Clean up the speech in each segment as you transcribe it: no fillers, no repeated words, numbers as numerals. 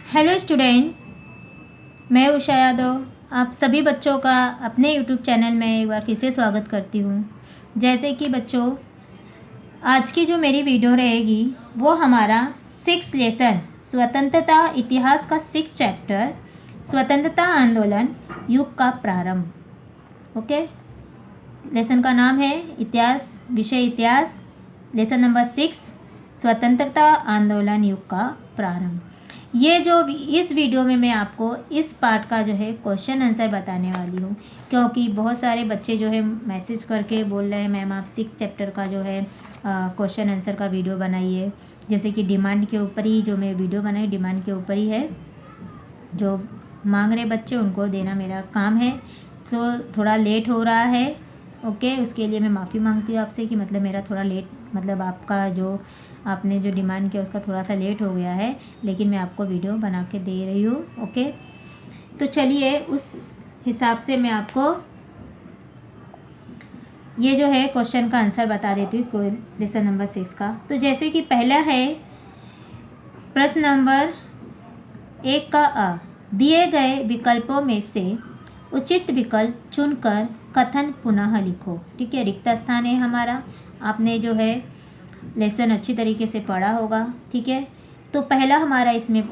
Hello student, मैं उषा यादव आप सभी बच्चों का अपने यूट्यूब चैनल में एक बार फिर से स्वागत करती हूँ। जैसे कि बच्चों, आज की जो मेरी वीडियो रहेगी वो हमारा 6 लेसन स्वतंत्रता इतिहास का 6 चैप्टर स्वतंत्रता आंदोलन युग का प्रारंभ। ओके, लेसन का नाम है इतिहास, विषय इतिहास, लेसन नंबर 6 स्वतंत्रता आंदोलन युग का प्रारंभ। ये जो इस वीडियो में मैं आपको इस पार्ट का जो है क्वेश्चन आंसर बताने वाली हूँ, क्योंकि बहुत सारे बच्चे जो है मैसेज करके बोल रहे हैं मैम आप 6 चैप्टर का जो है क्वेश्चन आंसर का वीडियो बनाइए। जैसे कि डिमांड के ऊपर ही जो मैं वीडियो बनाई, डिमांड के ऊपर ही है, जो मांग रहे बच्चे उनको देना मेरा काम है। तो थोड़ा लेट हो रहा है, ओके, उसके लिए मैं माफ़ी मांगती हूँ आपसे कि मतलब मेरा थोड़ा लेट, मतलब आपका जो आपने जो डिमांड किया उसका थोड़ा सा लेट हो गया है, लेकिन मैं आपको वीडियो बना के दे रही हूँ। ओके, तो चलिए उस हिसाब से मैं आपको ये जो है क्वेश्चन का आंसर बता देती हूँ लेसन नंबर 6 का। तो जैसे कि पहला है प्रश्न नंबर 1 का अ, दिए गए विकल्पों में से उचित विकल्प चुनकर कथन पुनः लिखो। ठीक है, रिक्त स्थान है हमारा, आपने जो है लेसन अच्छी तरीके से पढ़ा होगा। ठीक है, तो पहला हमारा इसमें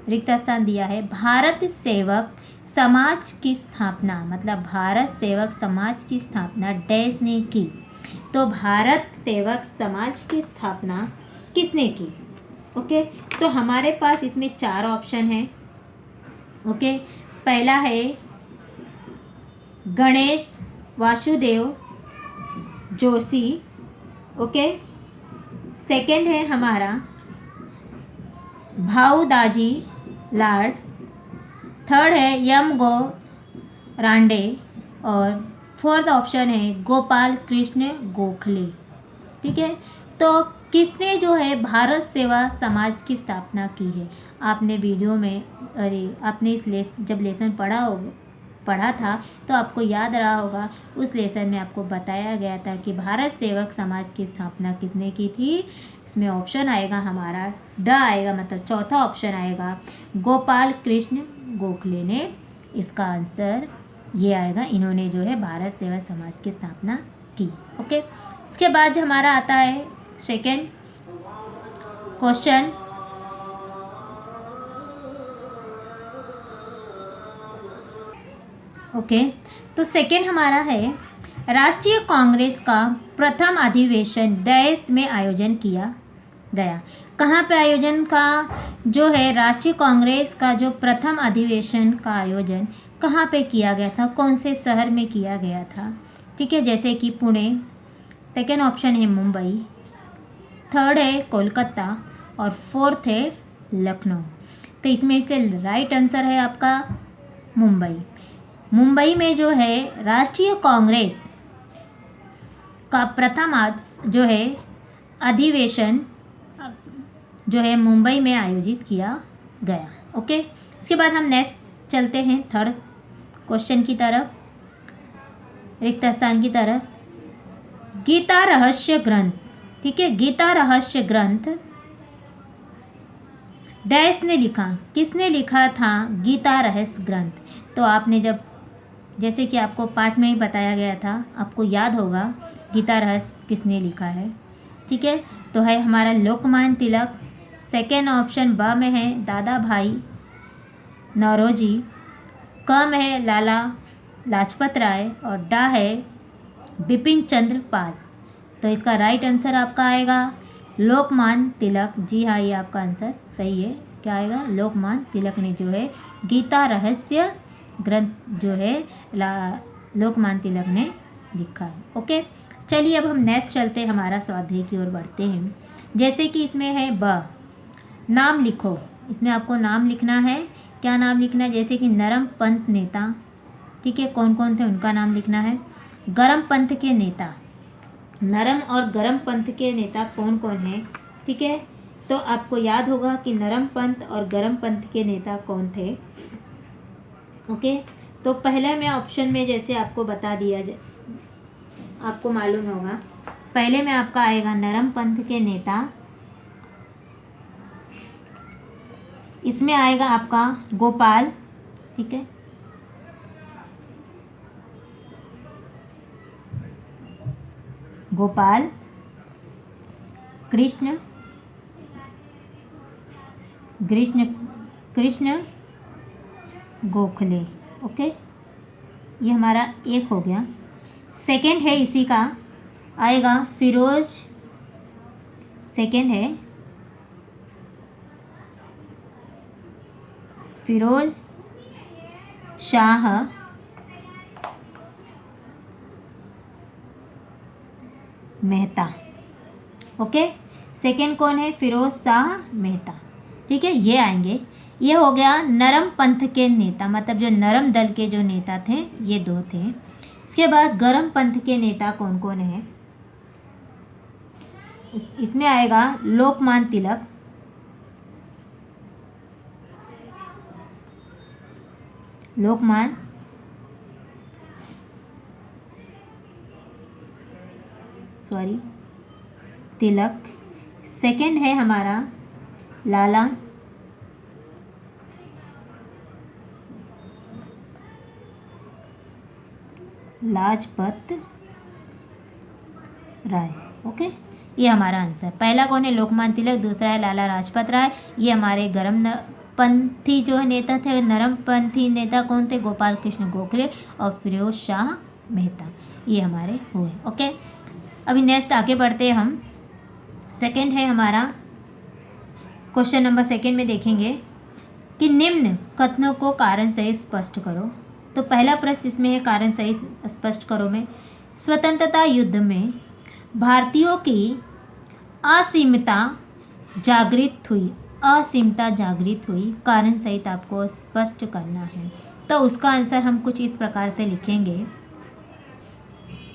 रिक्त स्थान दिया है भारत सेवक समाज की स्थापना, मतलब भारत सेवक समाज की स्थापना डैश ने की। तो भारत सेवक समाज की स्थापना किसने की? ओके, तो हमारे पास इसमें 4 ऑप्शन हैं। ओके, पहला है गणेश वासुदेव जोशी। ओके, सेकंड है हमारा भाऊदाजी लाड। थर्ड है यम गो रांडे। और फोर्थ ऑप्शन है गोपाल कृष्ण गोखले। ठीक है, तो किसने जो है भारत सेवा समाज की स्थापना की है? आपने वीडियो में, अरे आपने इस जब लेसन पढ़ा था तो आपको याद रहा होगा, उस लेसन में आपको बताया गया था कि भारत सेवक समाज की स्थापना किसने की थी। इसमें ऑप्शन आएगा हमारा ड आएगा, मतलब चौथा ऑप्शन आएगा गोपाल कृष्ण गोखले ने। इसका आंसर ये आएगा, इन्होंने जो है भारत सेवक समाज की स्थापना की। ओके, इसके बाद हमारा आता है सेकेंड क्वेश्चन। ओके, तो सेकेंड हमारा है राष्ट्रीय कांग्रेस का प्रथम अधिवेशन डैश में आयोजन किया गया। कहाँ पे आयोजन का जो है राष्ट्रीय कांग्रेस का जो प्रथम अधिवेशन का आयोजन कहाँ पे किया गया था, कौन से शहर में किया गया था? ठीक है, जैसे कि पुणे, सेकेंड ऑप्शन है मुंबई, थर्ड है कोलकाता और फोर्थ है लखनऊ। तो इसमें से राइट आंसर है आपका मुंबई। मुंबई में जो है राष्ट्रीय कांग्रेस का प्रथम जो है अधिवेशन जो है मुंबई में आयोजित किया गया। ओके, इसके बाद हम नेक्स्ट चलते हैं थर्ड क्वेश्चन की तरफ, रिक्त स्थान की तरफ। गीता रहस्य ग्रंथ, ठीक है, गीता रहस्य ग्रंथ डैश ने लिखा, किसने लिखा था गीता रहस्य ग्रंथ? तो आपने जब, जैसे कि आपको पाठ में ही बताया गया था, आपको याद होगा गीता रहस्य किसने लिखा है। ठीक है, तो है हमारा लोकमान्य तिलक। सेकेंड ऑप्शन ब में है दादा भाई नौरोजी, क में है लाला लाजपत राय और डा है बिपिन चंद्र पाल। तो इसका राइट आंसर आपका आएगा लोकमान्य तिलक। जी हाँ, ये आपका आंसर सही है। क्या आएगा? लोकमान्य तिलक ने जो है गीता रहस्य ग्रंथ जो है लोकमान्य तिलक ने लिखा है। ओके, चलिए अब हम नेक्स्ट चलते हैं, हमारा स्वाध्याय की ओर बढ़ते हैं। जैसे कि इसमें है ब, नाम लिखो। इसमें आपको नाम लिखना है। क्या नाम लिखना है? जैसे कि नरम पंथ नेता, ठीक है, कौन कौन थे उनका नाम लिखना है। गरम पंथ के नेता, नरम और गरम पंथ के नेता कौन कौन हैं? ठीक है, तो आपको याद होगा कि नरम पंथ और गरम पंथ के नेता कौन थे। ओके, तो पहले में ऑप्शन में जैसे आपको बता दिया जाए, आपको मालूम होगा, पहले में आपका आएगा नरम पंथ के नेता इसमें आएगा आपका गोपाल, ठीक है, गोपाल कृष्ण कृष्ण कृष्ण गोखले। ओके, ये हमारा एक हो गया। सेकंड है इसी का, आएगा फिरोज, सेकंड है फिरोज शाह मेहता। ओके, सेकंड कौन है? फिरोज शाह मेहता, ठीक है, ये आएंगे। ये हो गया नरम पंथ के नेता, मतलब जो नरम दल के जो नेता थे ये दो थे। इसके बाद गरम पंथ के नेता कौन कौन है? इसमें आएगा लोकमान्य तिलक, लोकमान्य तिलक। सेकंड है हमारा लाला लाजपत राय। ओके, ये हमारा आंसर। पहला कौन है? लोकमान्य तिलक, दूसरा है लाला लाजपत राय। ये हमारे गरम पंथी जो है नेता थे। नरम पंथी नेता कौन थे? गोपाल कृष्ण गोखले और फिरोज शाह मेहता, ये हमारे हुए। ओके, अभी नेक्स्ट आगे बढ़ते हैं हम। सेकंड है हमारा क्वेश्चन नंबर सेकंड में देखेंगे कि निम्न कथनों को कारण सहित स्पष्ट करो। तो पहला प्रश्न इसमें है कारण सहित स्पष्ट करो में, स्वतंत्रता युद्ध में भारतीयों की असीमता जागृत हुई, असीमता जागृत हुई, कारण सहित आपको स्पष्ट करना है। तो उसका आंसर हम कुछ इस प्रकार से लिखेंगे।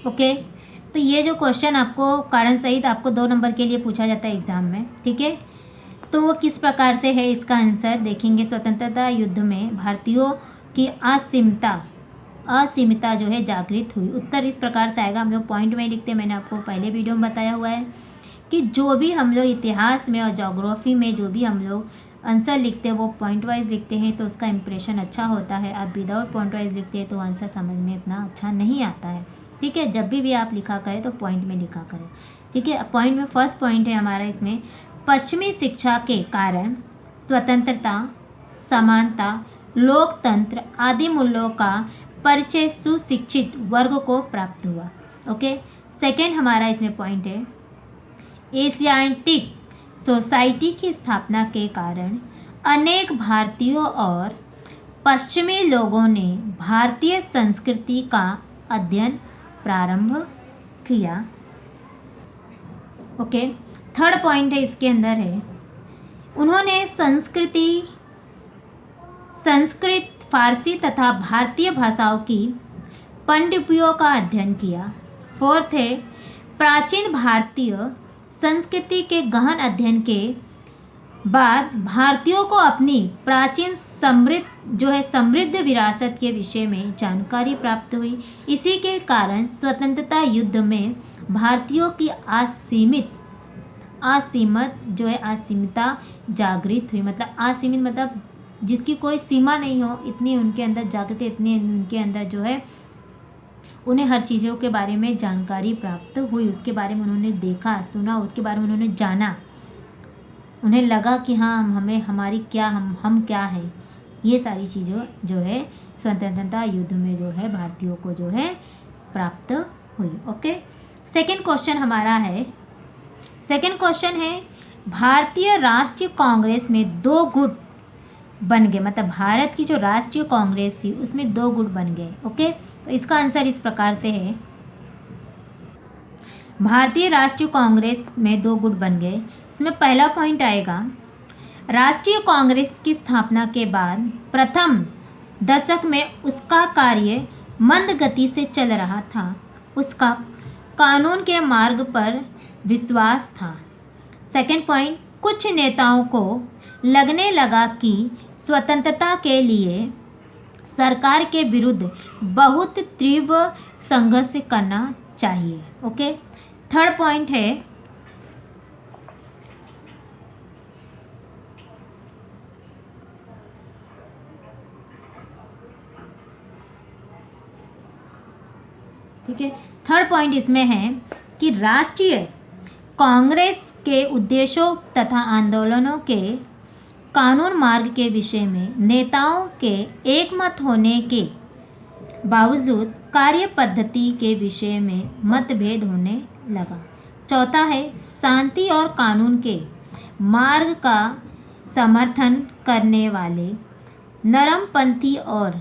ओके, तो ये जो क्वेश्चन आपको कारण सहित आपको 2 नंबर के लिए पूछा जाता है एग्ज़ाम में, ठीक है, तो वो किस प्रकार से है इसका आंसर देखेंगे। स्वतंत्रता युद्ध में भारतीयों की असीमता जो है जागृत हुई। उत्तर इस प्रकार से आएगा, हम लोग पॉइंट में लिखते हैं। मैंने आपको पहले वीडियो में बताया हुआ है कि जो भी हम लोग इतिहास में और ज्योग्राफी में जो भी हम लोग आंसर लिखते हैं वो पॉइंट वाइज लिखते हैं तो उसका इंप्रेशन अच्छा होता है। आप विदाउट पॉइंट वाइज लिखते हैं तो आंसर समझ में इतना अच्छा नहीं आता है, ठीक है। जब भी आप लिखा करें तो पॉइंट में लिखा करें, ठीक है। पॉइंट में फर्स्ट पॉइंट है हमारा इसमें, पश्चिमी शिक्षा के कारण स्वतंत्रता, समानता, लोकतंत्र आदि मूल्यों का परिचय सुशिक्षित वर्ग को प्राप्त हुआ। ओके, सेकेंड हमारा इसमें पॉइंट है, एशियाटिक सोसाइटी की स्थापना के कारण अनेक भारतीयों और पश्चिमी लोगों ने भारतीय संस्कृति का अध्ययन प्रारंभ किया। ओके, थर्ड पॉइंट है इसके अंदर है, उन्होंने संस्कृत, फारसी तथा भारतीय भाषाओं की पांडुलिपियों का अध्ययन किया। फोर्थ है, प्राचीन भारतीय संस्कृति के गहन अध्ययन के बाद भारतीयों को अपनी प्राचीन समृद्ध विरासत के विषय में जानकारी प्राप्त हुई। इसी के कारण स्वतंत्रता युद्ध में भारतीयों की असीमता जागृत हुई। मतलब असीमित मतलब जिसकी कोई सीमा नहीं हो, इतनी उनके अंदर जागृति, इतनी उनके अंदर जो है उन्हें हर चीज़ों के बारे में जानकारी प्राप्त हुई। उसके बारे में उन्होंने देखा, सुना, उसके बारे में उन्होंने जाना। उन्हें लगा कि हाँ हमारी क्या हम क्या है। ये सारी चीज़ों जो है स्वतंत्रता युद्ध में जो है भारतीयों को जो है प्राप्त हुई। ओके, सेकंड क्वेश्चन हमारा है, सेकंड क्वेश्चन है, भारतीय राष्ट्रीय कांग्रेस में 2 गुट बन गए। मतलब भारत की जो राष्ट्रीय कांग्रेस थी उसमें 2 गुट बन गए। ओके, तो इसका आंसर इस प्रकार से है, भारतीय राष्ट्रीय कांग्रेस में 2 गुट बन गए। इसमें पहला पॉइंट आएगा, राष्ट्रीय कांग्रेस की स्थापना के बाद प्रथम दशक में उसका कार्य मंद गति से चल रहा था। उसका कानून के मार्ग पर विश्वास था। सेकंड पॉइंट, कुछ नेताओं को लगने लगा कि स्वतंत्रता के लिए सरकार के विरुद्ध बहुत तीव्र संघर्ष करना चाहिए। ओके, थर्ड पॉइंट है, ठीक है। थर्ड पॉइंट इसमें है कि राष्ट्रीय कांग्रेस के उद्देश्यों तथा आंदोलनों के कानून मार्ग के विषय में नेताओं के एकमत होने के बावजूद कार्य पद्धति के विषय में मतभेद होने लगा। चौथा है शांति और कानून के मार्ग का समर्थन करने वाले नरमपंथी और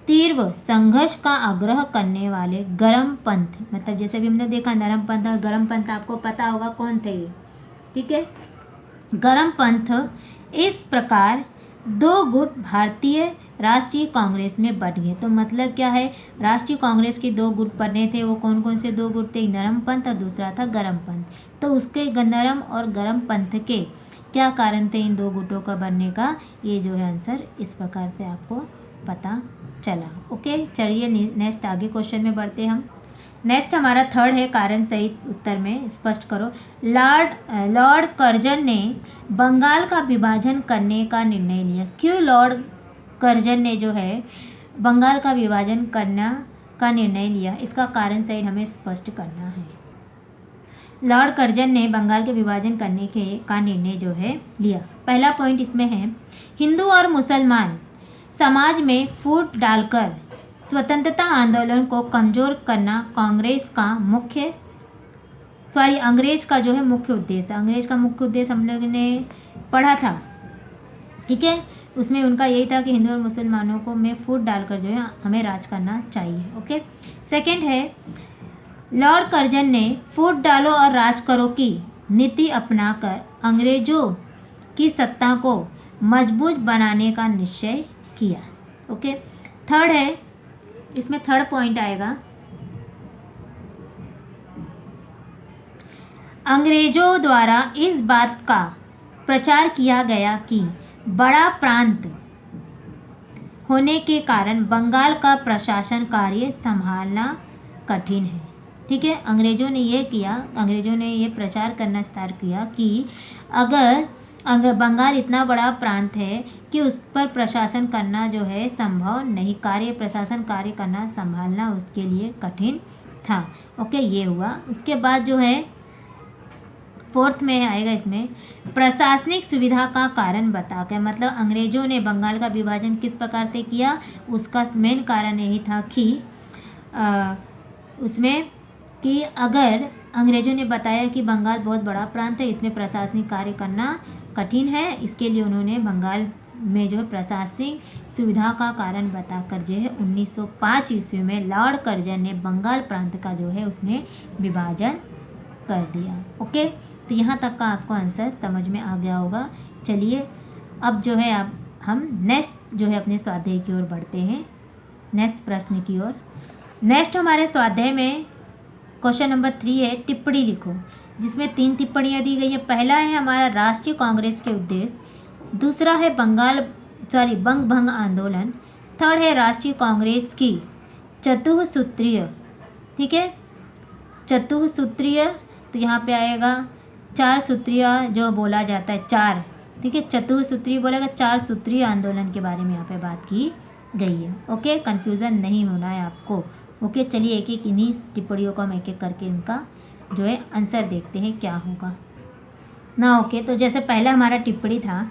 तीव्र संघर्ष का आग्रह करने वाले गर्मपंथ, मतलब जैसे भी हमने देखा नरमपंथ और गर्मपंथ, आपको पता होगा कौन थे ये, ठीक है। गर्मपंथ इस प्रकार दो गुट भारतीय राष्ट्रीय कांग्रेस में बट गए। तो मतलब क्या है, राष्ट्रीय कांग्रेस के दो गुट बने थे, वो कौन कौन से दो गुट थे, नरमपंथ और दूसरा था गर्मपंथ। तो उसके नरम और गर्मपंथ के क्या कारण थे इन दो गुटों का बनने का, ये जो है आंसर इस प्रकार से आपको पता चला। ओके, चलिए नेक्स्ट आगे क्वेश्चन में बढ़ते हम। नेक्स्ट हमारा थर्ड है कारण सहित उत्तर में स्पष्ट करो। लॉर्ड कर्जन ने बंगाल का विभाजन करने का निर्णय लिया। क्यों लॉर्ड कर्जन ने जो है बंगाल का विभाजन करना का निर्णय लिया, इसका कारण सहित हमें स्पष्ट करना है। लॉर्ड कर्जन ने बंगाल के विभाजन करने का निर्णय जो है लिया। पहला पॉइंट इसमें है हिंदू और मुसलमान समाज में फूट डालकर स्वतंत्रता आंदोलन को कमज़ोर करना कांग्रेस का अंग्रेज का जो है मुख्य उद्देश्य। अंग्रेज का मुख्य उद्देश्य हम लोगों ने पढ़ा था, ठीक है। उसमें उनका यही था कि हिंदू और मुसलमानों को में फूट डालकर जो है हमें राज करना चाहिए। ओके, सेकंड है लॉर्ड कर्जन ने फूट डालो और राज करो की नीति अपनाकर अंग्रेजों की सत्ता को मजबूत बनाने का निश्चय किया। ओके, थर्ड है, इसमें थर्ड पॉइंट आएगा अंग्रेजों द्वारा इस बात का प्रचार किया गया कि बड़ा प्रांत होने के कारण बंगाल का प्रशासन कार्य संभालना कठिन है। ठीक है, अंग्रेजों ने ये प्रचार करना स्टार्ट किया कि अगर बंगाल इतना बड़ा प्रांत है कि उस पर प्रशासन करना जो है संभव नहीं, प्रशासन कार्य करना संभालना उसके लिए कठिन था। ओके, ये हुआ। उसके बाद जो है फोर्थ में आएगा इसमें प्रशासनिक सुविधा का कारण बताकर, मतलब अंग्रेजों ने बंगाल का विभाजन किस प्रकार से किया, उसका मेन कारण यही था कि अगर अंग्रेजों ने बताया कि बंगाल बहुत बड़ा प्रांत है, इसमें प्रशासनिक कार्य करना कठिन है, इसके लिए उन्होंने बंगाल में जो है प्रशासनिक सुविधा का कारण बताकर जो है 1905 ईस्वी में लॉर्ड कर्जन ने बंगाल प्रांत का जो है उसने विभाजन कर दिया। ओके, तो यहाँ तक का आपको आंसर समझ में आ गया होगा। चलिए अब जो है अब हम नेक्स्ट जो है अपने स्वाध्याय की ओर बढ़ते हैं, नेक्स्ट प्रश्न की ओर। नेक्स्ट हमारे स्वाध्याय में क्वेश्चन नंबर 3 है टिप्पणी लिखो, जिसमें 3 टिप्पणियाँ दी गई है। पहला है हमारा राष्ट्रीय कांग्रेस के उद्देश्य, दूसरा है बंग भंग आंदोलन, थर्ड है राष्ट्रीय कांग्रेस की चतुःसूत्रीय, ठीक है, चतुःसूत्रीय, तो यहाँ पे आएगा 4 सूत्रीय जो बोला जाता है 4, ठीक है, चतुःसूत्रीय बोलेगा 4 सूत्रीय आंदोलन के बारे में यहाँ पे बात की गई है। ओके, कन्फ्यूज़न नहीं होना है आपको। ओके, चलिए एक एक इन्हीं टिप्पणियों को हम एक एक करके इनका जो है आंसर देखते हैं क्या होगा ना। ओके, तो जैसे पहला हमारा टिप्पणी था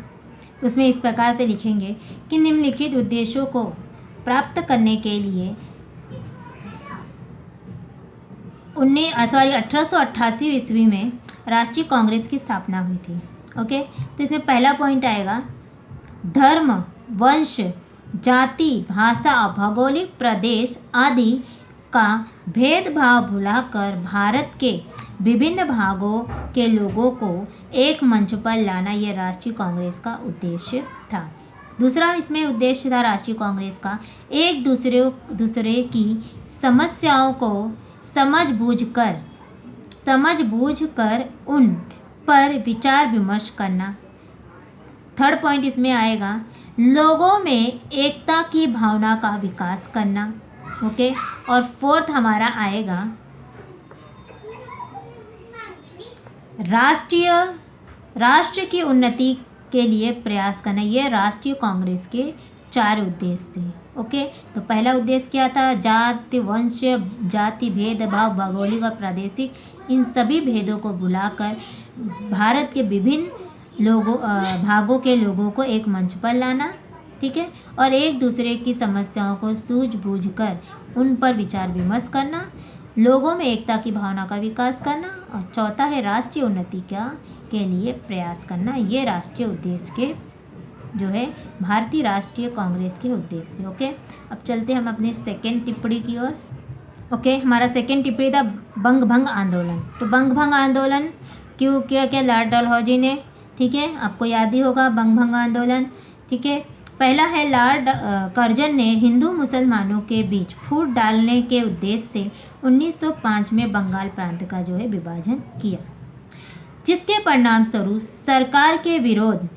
उसमें इस प्रकार से लिखेंगे कि निम्नलिखित उद्देश्यों को प्राप्त करने के लिए 1888 ईस्वी में राष्ट्रीय कांग्रेस की स्थापना हुई थी। ओके, तो इसमें पहला पॉइंट आएगा धर्म, वंश, जाति, भाषा और भौगोलिक प्रदेश आदि का भेदभाव भुलाकर भारत के विभिन्न भागों के लोगों को एक मंच पर लाना, यह राष्ट्रीय कांग्रेस का उद्देश्य था। दूसरा इसमें उद्देश्य था राष्ट्रीय कांग्रेस का एक दूसरे की समस्याओं को समझ बूझ कर उन पर विचार विमर्श करना। थर्ड पॉइंट इसमें आएगा लोगों में एकता की भावना का विकास करना। ओके, और फोर्थ हमारा आएगा राष्ट्र की उन्नति के लिए प्रयास करना, यह राष्ट्रीय कांग्रेस के 4 उद्देश्य थे। ओके, तो पहला उद्देश्य क्या था? जाति, वंश, जाति भेदभाव, भौगोलिक और प्रादेशिक इन सभी भेदों को भुलाकर भारत के विभिन्न भागों के लोगों को एक मंच पर लाना, ठीक है, और एक दूसरे की समस्याओं को सूझबूझ कर उन पर विचार विमर्श करना, लोगों में एकता की भावना का विकास करना, और चौथा है राष्ट्रीय उन्नति के लिए प्रयास करना। ये राष्ट्रीय उद्देश्य के जो है भारतीय राष्ट्रीय कांग्रेस के उद्देश्य थे। ओके, अब चलते हम अपने सेकेंड टिप्पणी की ओर। ओके, हमारा सेकेंड टिप्पणी था बंग भंग आंदोलन। तो बंग भंग आंदोलन क्यों किया? क्या लॉर्ड डलहौजी ने, ठीक है, आपको याद ही होगा बंग भंग आंदोलन, ठीक है। पहला है लॉर्ड कर्जन ने हिंदू मुसलमानों के बीच फूट डालने के उद्देश्य से 1905 में बंगाल प्रांत का जो है विभाजन किया, जिसके परिणाम स्वरूप सरकार के विरोध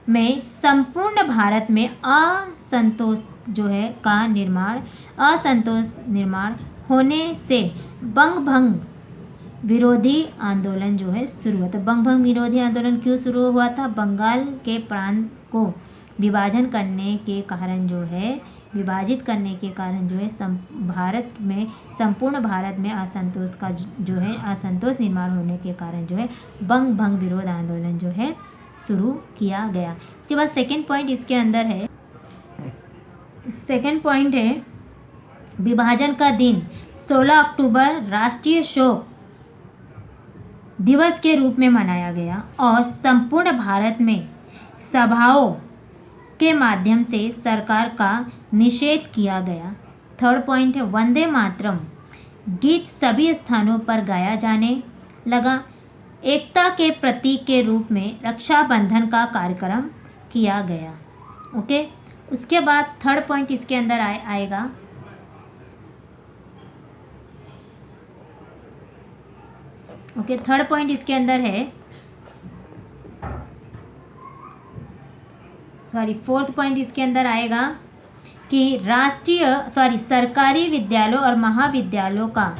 में संपूर्ण भारत में असंतोष निर्माण होने से बंग भंग विरोधी आंदोलन जो है शुरू हुआ था। बंग भंग विरोधी आंदोलन क्यों शुरू हुआ था? बंगाल के प्रांत को विभाजित करने के कारण जो है संपूर्ण भारत में असंतोष निर्माण होने के कारण जो है बंग भंग विरोध आंदोलन जो है शुरू किया गया। इसके बाद सेकंड पॉइंट इसके अंदर है, सेकंड पॉइंट है विभाजन का दिन 16 अक्टूबर राष्ट्रीय शोक दिवस के रूप में मनाया गया और संपूर्ण भारत में सभाओं के माध्यम से सरकार का निषेध किया गया। थर्ड पॉइंट है वंदे मातरम गीत सभी स्थानों पर गाया जाने लगा। एकता के प्रतीक के रूप में रक्षाबंधन का कार्यक्रम किया गया। ओके, उसके बाद थर्ड पॉइंट इसके अंदर आएगा ओके, थर्ड पॉइंट इसके अंदर है, फोर्थ पॉइंट इसके अंदर आएगा कि सरकारी विद्यालयों और महाविद्यालयों का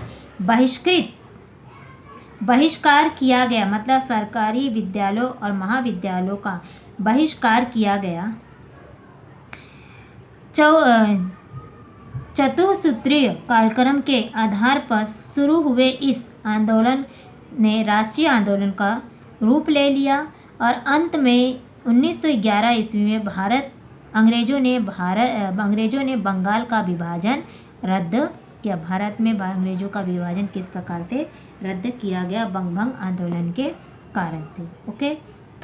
बहिष्कार किया गया। मतलब सरकारी विद्यालयों और महाविद्यालयों का बहिष्कार किया गया। चतुसूत्रीय कार्यक्रम के आधार पर शुरू हुए इस आंदोलन ने राष्ट्रीय आंदोलन का रूप ले लिया और अंत में 1911 ईस्वी में अंग्रेजों ने बंगाल का विभाजन रद्द किया। भारत में अंग्रेजों का विभाजन किस प्रकार से रद्द किया गया? बंग भंग आंदोलन के कारण से। ओके,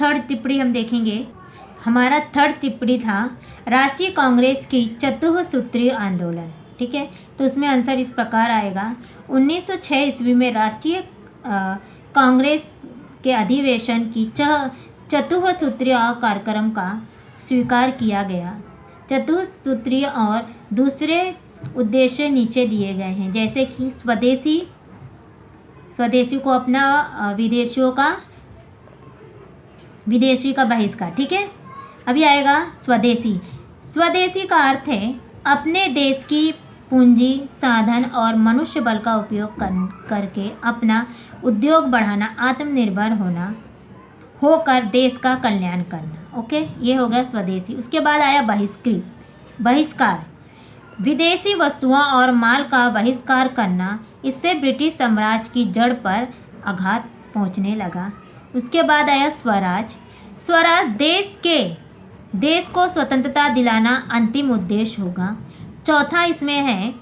थर्ड टिप्पणी हम देखेंगे। हमारा थर्ड टिप्पणी था राष्ट्रीय कांग्रेस की चतुसूत्रीय आंदोलन, ठीक है। तो उसमें आंसर इस प्रकार आएगा, 1906 ईस्वी में राष्ट्रीय कांग्रेस के अधिवेशन की चतुसूत्रीय कार्यक्रम का स्वीकार किया गया। चतुसूत्रीय और दूसरे उद्देश्य नीचे दिए गए हैं, जैसे कि स्वदेशी को अपना विदेशी का बहिष्कार, ठीक है। अभी आएगा स्वदेशी का अर्थ है अपने देश की पूंजी, साधन और मनुष्य बल का उपयोग करके अपना उद्योग बढ़ाना, आत्मनिर्भर होकर देश का कल्याण करना। ओके, ये हो गया स्वदेशी। उसके बाद आया बहिष्कार, विदेशी वस्तुओं और माल का बहिष्कार करना। इससे ब्रिटिश साम्राज्य की जड़ पर आघात पहुंचने लगा। उसके बाद आया स्वराज देश को स्वतंत्रता दिलाना अंतिम उद्देश्य होगा। चौथा इसमें है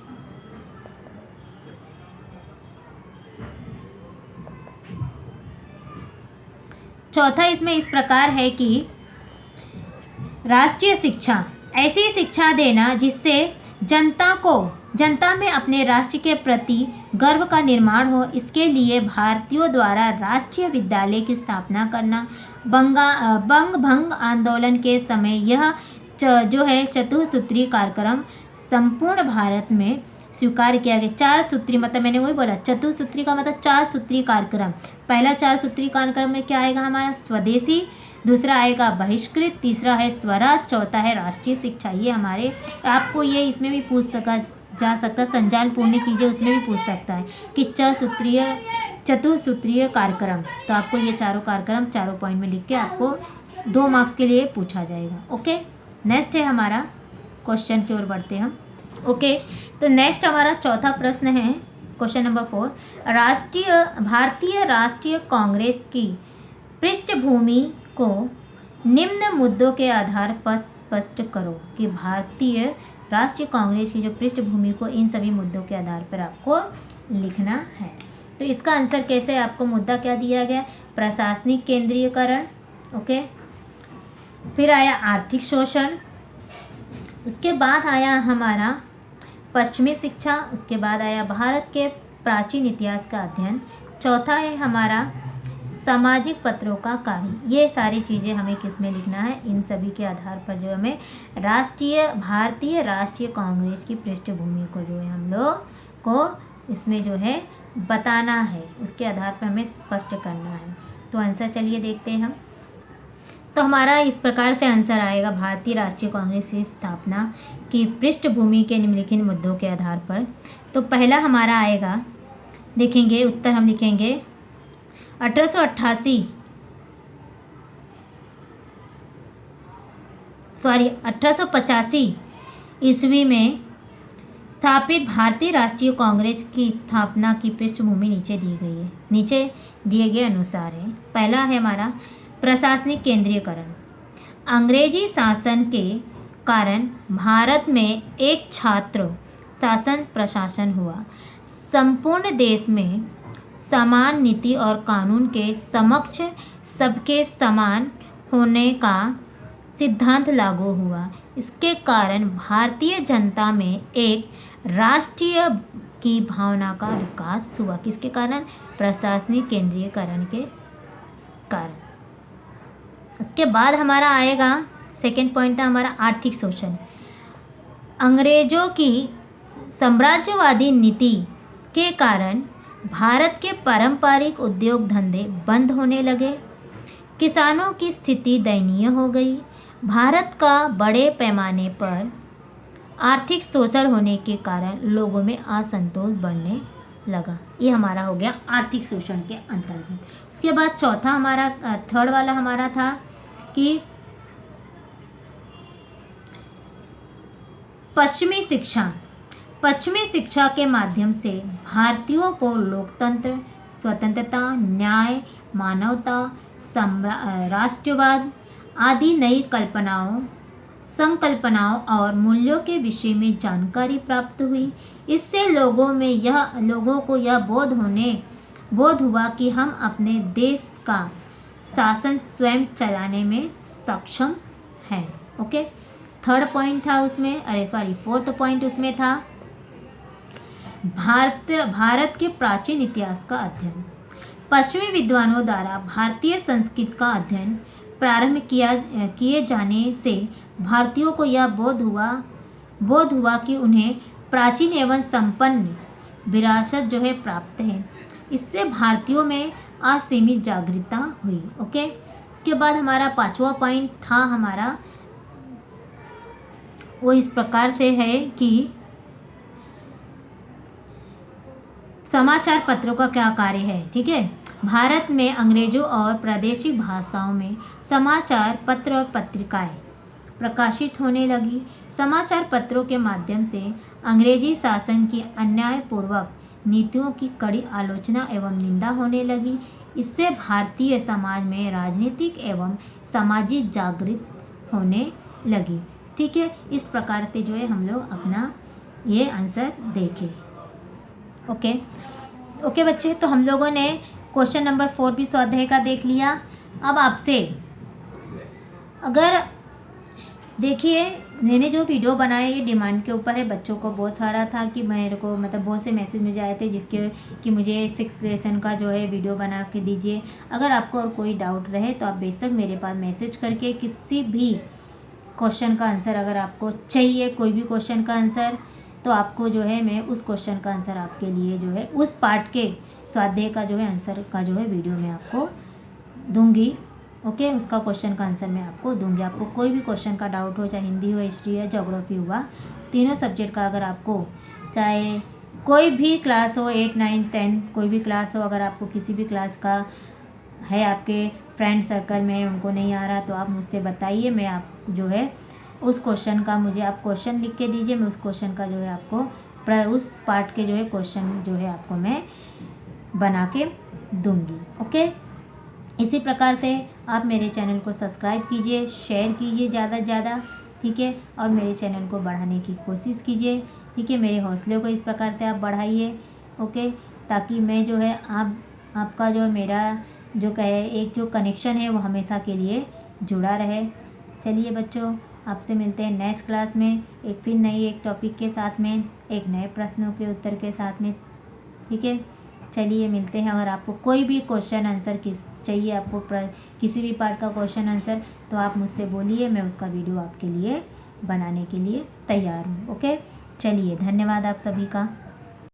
इस प्रकार है कि राष्ट्रीय शिक्षा, ऐसी शिक्षा देना जिससे जनता में अपने राष्ट्र के प्रति गर्व का निर्माण हो। इसके लिए भारतीयों द्वारा राष्ट्रीय विद्यालय की स्थापना करना। बंग भंग आंदोलन के समय यह जो है चतुसूत्री कार्यक्रम संपूर्ण भारत में स्वीकार किया गया। 4 सूत्री, मतलब मैंने वही बोला, चतुसूत्री का मतलब 4 सूत्री कार्यक्रम। पहला 4 सूत्री कार्यक्रम में क्या आएगा हमारा? स्वदेशी, दूसरा आएगा बहिष्कृत, तीसरा है स्वराज, चौथा है राष्ट्रीय शिक्षा। ये हमारे आपको ये इसमें भी पूछ जा सकता है, संजाल पूर्ण कीजिए, उसमें भी पूछ सकता है कि चतुसूत्रीय कार्यक्रम। तो आपको ये चारों कार्यक्रम चारों पॉइंट में लिख के आपको 2 मार्क्स के लिए पूछा जाएगा। ओके, नेक्स्ट है हमारा क्वेश्चन की ओर बढ़ते हैं हम। ओके, तो नेक्स्ट हमारा चौथा प्रश्न है, क्वेश्चन नंबर 4। भारतीय राष्ट्रीय कांग्रेस की पृष्ठभूमि को निम्न मुद्दों के आधार पर स्पष्ट करो। कि भारतीय राष्ट्रीय कांग्रेस की जो पृष्ठभूमि को इन सभी मुद्दों के आधार पर आपको लिखना है। तो इसका आंसर कैसे, आपको मुद्दा क्या दिया गया, प्रशासनिक केंद्रीयकरण, ओके, फिर आया आर्थिक शोषण, उसके बाद आया हमारा पश्चिमी शिक्षा, उसके बाद आया भारत के प्राचीन इतिहास का अध्ययन, चौथा है हमारा सामाजिक पत्रों का कार्य। ये सारी चीज़ें हमें किस में लिखना है, इन सभी के आधार पर जो हमें भारतीय राष्ट्रीय कांग्रेस की पृष्ठभूमि को जो है हम लोग को इसमें जो है बताना है, उसके आधार पर हमें स्पष्ट करना है। तो आंसर चलिए देखते हैं हम। तो हमारा इस प्रकार से आंसर आएगा, भारतीय राष्ट्रीय कांग्रेस की स्थापना की पृष्ठभूमि के निम्नलिखित मुद्दों के आधार पर। तो पहला हमारा आएगा, देखेंगे उत्तर हम लिखेंगे 1885 ईस्वी में स्थापित भारतीय राष्ट्रीय कांग्रेस की स्थापना की पृष्ठभूमि नीचे दी गई है, नीचे दिए गए अनुसार है। पहला है हमारा प्रशासनिक केंद्रीयकरण। अंग्रेजी शासन के कारण भारत में एक छात्र शासन प्रशासन हुआ। संपूर्ण देश में समान नीति और कानून के समक्ष सबके समान होने का सिद्धांत लागू हुआ। इसके कारण भारतीय जनता में एक राष्ट्रीय की भावना का विकास हुआ। किसके कारण, प्रशासनिक केंद्रीयकरण के कारण। उसके बाद हमारा आएगा सेकेंड पॉइंट है हमारा आर्थिक शोषण। अंग्रेजों की साम्राज्यवादी नीति के कारण भारत के पारंपरिक उद्योग धंधे बंद होने लगे। किसानों की स्थिति दयनीय हो गई। भारत का बड़े पैमाने पर आर्थिक शोषण होने के कारण लोगों में असंतोष बढ़ने लगा। ये हमारा हो गया आर्थिक शोषण के अंतर्गत। उसके बाद चौथा हमारा थर्ड वाला हमारा था कि पश्चिमी शिक्षा। पश्चिमी शिक्षा के माध्यम से भारतीयों को लोकतंत्र, स्वतंत्रता, न्याय, मानवता, राष्ट्रवाद आदि नई संकल्पनाओं और मूल्यों के विषय में जानकारी प्राप्त हुई। इससे लोगों को यह बोध हुआ कि हम अपने देश का शासन स्वयं चलाने में सक्षम हैं। ओके, थर्ड पॉइंट था उसमें, फोर्थ पॉइंट उसमें था भारत के प्राचीन इतिहास का अध्ययन। पश्चिमी विद्वानों द्वारा भारतीय संस्कृति का अध्ययन प्रारंभ किए जाने से भारतीयों को यह बोध हुआ कि उन्हें प्राचीन एवं संपन्न विरासत जो है प्राप्त है। इससे भारतीयों में असीमित जागरूकता हुई। ओके, उसके बाद हमारा पांचवा पॉइंट था हमारा, वो इस प्रकार से है कि समाचार पत्रों का क्या कार्य है। ठीक है, भारत में अंग्रेजों और प्रादेशिक भाषाओं में समाचार पत्र और पत्रिकाएं प्रकाशित होने लगी। समाचार पत्रों के माध्यम से अंग्रेजी शासन की अन्यायपूर्वक नीतियों की कड़ी आलोचना एवं निंदा होने लगी। इससे भारतीय समाज में राजनीतिक एवं सामाजिक जागृति होने लगी। ठीक है, इस प्रकार से जो है हम लोग अपना ये आंसर देखें। ओके बच्चे, तो हम लोगों ने क्वेश्चन नंबर 4 भी स्वाध्याय का देख लिया। अब आपसे अगर देखिए, मैंने जो वीडियो बनाया ये डिमांड के ऊपर है। बच्चों को बहुत सारा था कि मेरे को बहुत से मैसेज मुझे आए थे जिसके कि मुझे 6th लेसन का जो है वीडियो बना के दीजिए। अगर आपको और कोई डाउट रहे तो आप बेशक मेरे पास मैसेज करके किसी भी क्वेश्चन का आंसर अगर आपको चाहिए, कोई भी क्वेश्चन का आंसर, तो आपको जो है मैं उस क्वेश्चन का आंसर आपके लिए जो है उस पार्ट के स्वाध्याय का जो है आंसर का जो है वीडियो मैं आपको दूंगी। ओके, उसका क्वेश्चन का आंसर मैं आपको दूंगी। आपको कोई भी क्वेश्चन का डाउट हो, चाहे हिंदी हो, हिस्ट्री है, ज्योग्राफी हुआ, तीनों सब्जेक्ट का अगर आपको, चाहे कोई भी क्लास हो, 8, 9, 10 कोई भी क्लास हो, अगर आपको किसी भी क्लास का है, आपके फ्रेंड सर्कल में उनको नहीं आ रहा तो आप मुझसे बताइए। मैं आप जो है उस क्वेश्चन का मुझे आप क्वेश्चन लिख के दीजिए, मैं उस क्वेश्चन का जो है आपको उस पार्ट के जो है क्वेश्चन जो है आपको मैं बना के दूंगी। ओके, इसी प्रकार से आप मेरे चैनल को सब्सक्राइब कीजिए, शेयर कीजिए ज़्यादा से ज़्यादा, ठीक है, और मेरे चैनल को बढ़ाने की कोशिश कीजिए, ठीक है, मेरे हौसले को इस प्रकार से आप बढ़ाइए। ओके, ताकि मैं जो है आपका जो मेरा जो कहे एक जो कनेक्शन है वो हमेशा के लिए जुड़ा रहे। चलिए बच्चों, आपसे मिलते हैं नेक्स्ट क्लास में एक फिर नई एक टॉपिक के साथ में, एक नए प्रश्नों के उत्तर के साथ में, ठीक है। चलिए मिलते हैं। अगर आपको कोई भी क्वेश्चन आंसर चाहिए, आपको किसी भी पार्ट का क्वेश्चन आंसर, तो आप मुझसे बोलिए, मैं उसका वीडियो आपके लिए बनाने के लिए तैयार हूँ। ओके, चलिए, धन्यवाद आप सभी का।